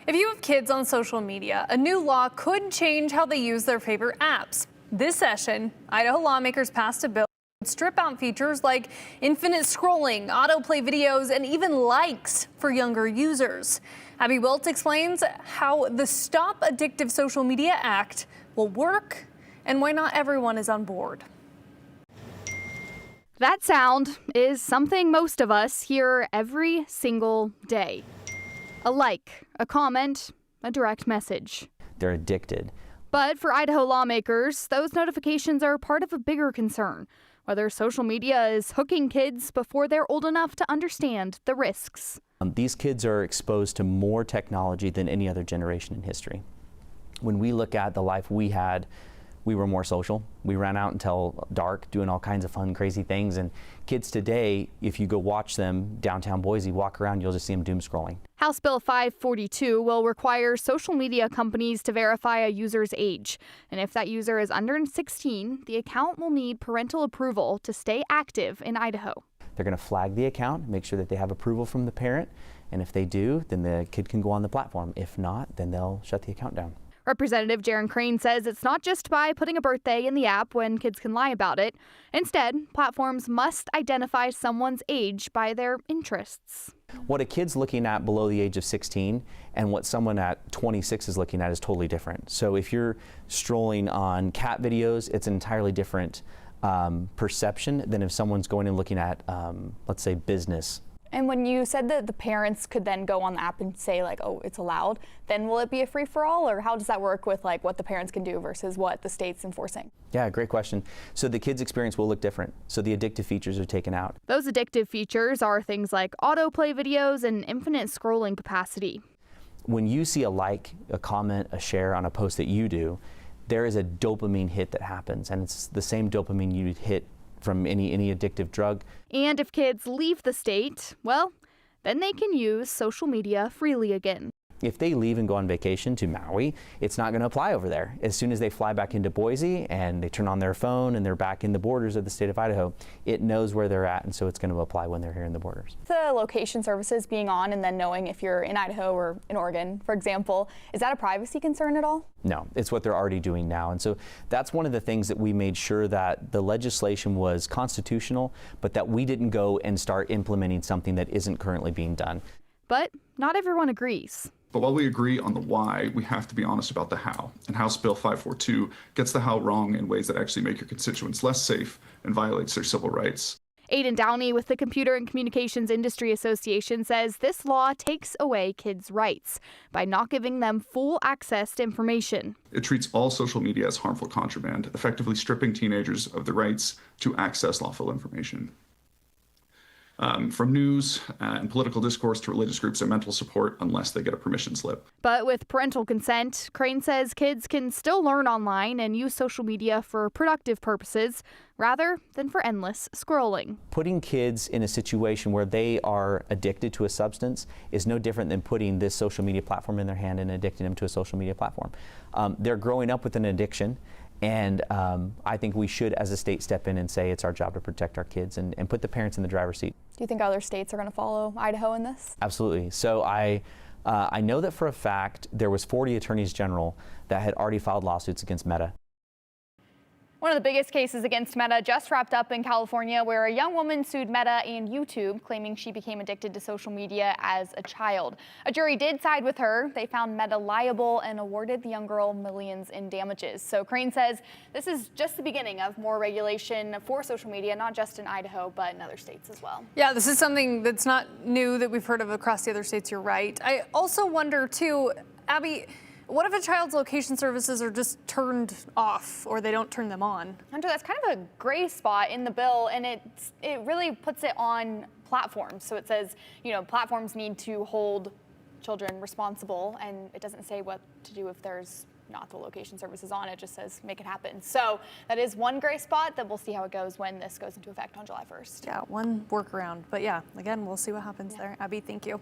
If you have kids on social media, a new law could change how they use their favorite apps. This session, Idaho lawmakers passed a bill that would strip out features like infinite scrolling, autoplay videos, and even likes for younger users. Abby Wilt explains how the Stop Addictive Social Media Act will work and why not everyone is on board. That sound is something most of us hear every single day. A like, a comment, a direct message. They're addicted. But for Idaho lawmakers, those notifications are part of a bigger concern, whether social media is hooking kids before they're old enough to understand the risks. These kids are exposed to more technology than any other generation in history. When we look at the life we had, we were more social. We ran out until dark doing all kinds of fun, crazy things. And kids today, if you go watch them downtown Boise, walk around, you'll just see them doom scrolling. House Bill 542 will require social media companies to verify a user's age. And if that user is under 16, the account will need parental approval to stay active in Idaho. They're going to flag the account, make sure that they have approval from the parent. And if they do, then the kid can go on the platform. If not, then they'll shut the account down. Representative Jaron Crane says it's not just by putting a birthday in the app when kids can lie about it. Instead, platforms must identify someone's age by their interests. What a kid's looking at below the age of 16 and what someone at 26 is looking at is totally different. So if you're strolling on cat videos, it's an entirely different perception than if someone's going and looking at, let's say, business. And when you said that the parents could then go on the app and say like, oh, it's allowed, then will it be a free-for-all, or how does that work with like what the parents can do versus what the state's enforcing? Yeah, great question. So the kids' experience will look different. So the addictive features are taken out. Those addictive features are things like autoplay videos and infinite scrolling capacity. When you see a like, a comment, a share on a post that you do, there is a dopamine hit that happens, and it's the same dopamine you'd hit from any addictive drug. And if kids leave the state, well, then they can use social media freely again. If they leave and go on vacation to Maui, it's not going to apply over there. As soon as they fly back into Boise and they turn on their phone and they're back in the borders of the state of Idaho, it knows where they're at, and so it's going to apply when they're here in the borders. The location services being on and then knowing if you're in Idaho or in Oregon, for example, is that a privacy concern at all? No, it's what they're already doing now. And so that's one of the things that we made sure that the legislation was constitutional, but that we didn't go and start implementing something that isn't currently being done. But not everyone agrees. But while we agree on the why, we have to be honest about the how. And House Bill 542 gets the how wrong in ways that actually make your constituents less safe and violates their civil rights. Aidan Downey with the Computer and Communications Industry Association says this law takes away kids' rights by not giving them full access to information. It treats all social media as harmful contraband, effectively stripping teenagers of the rights to access lawful information. From news and political discourse to religious groups and mental support, unless they get a permission slip. But with parental consent, Crane says kids can still learn online and use social media for productive purposes rather than for endless scrolling. Putting kids in a situation where they are addicted to a substance is no different than putting this social media platform in their hand and addicting them to a social media platform. They're growing up with an addiction. And I think we should, as a state, step in and say it's our job to protect our kids and put the parents in the driver's seat. Do you think other states are going to follow Idaho in this? Absolutely. So I know that for a fact there was 40 attorneys general that had already filed lawsuits against Meta. One of the biggest cases against Meta just wrapped up in California, where a young woman sued Meta and YouTube, claiming she became addicted to social media as a child. A jury did side with her. They found Meta liable and awarded the young girl millions in damages. So Crane says this is just the beginning of more regulation for social media, not just in Idaho, but in other states as well. Yeah, this is something that's not new that we've heard of across the other states. You're right. I also wonder, too, Abby, what if a child's location services are just turned off or they don't turn them on? Hunter, that's kind of a gray spot in the bill, and it really puts it on platforms. So it says, you know, platforms need to hold children responsible, and it doesn't say what to do if there's not the location services on. It just says make it happen. So that is one gray spot that we'll see how it goes when this goes into effect on July 1st. Yeah, one workaround. But yeah, again, we'll see what happens there. Abby, thank you.